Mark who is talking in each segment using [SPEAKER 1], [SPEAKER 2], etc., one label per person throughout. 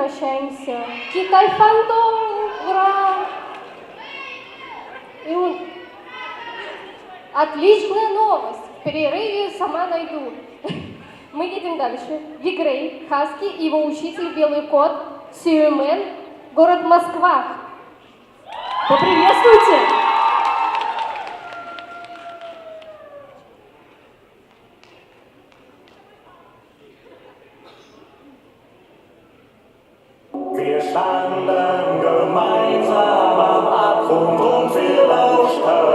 [SPEAKER 1] прощаемся. Китай фандом! Ура! Отличная новость. В перерыве сама найду. Мы едем дальше. Вигрей, Хаски и его учитель Белый Кот, Сюэмен, город Москва. Поприветствуйте!
[SPEAKER 2] Wir standen gemeinsam am Abgrund und wir lauschten.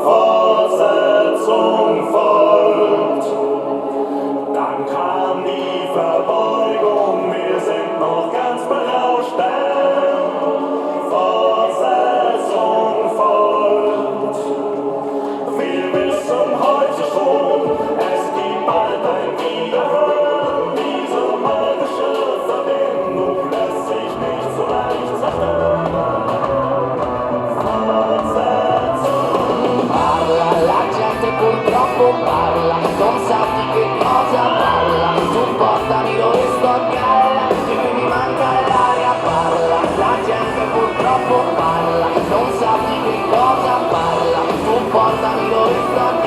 [SPEAKER 2] Fortsetzung folgt. Dann kam die Verbeugung, wir sind noch ganz berauscht. Fortsetzung folgt. Wir wissen heute schon, es gibt bald ein Wiederhören. Diese magische Verbindung lässt sich nicht so leicht zerstören. Fortsetzung.
[SPEAKER 3] Parla, la gente purtroppo parla, non sa di che cosa parla, supportami dove sto a galla, che mi manca l'aria. Parla, la gente purtroppo parla, non sa di che cosa parla, supportami dove sto a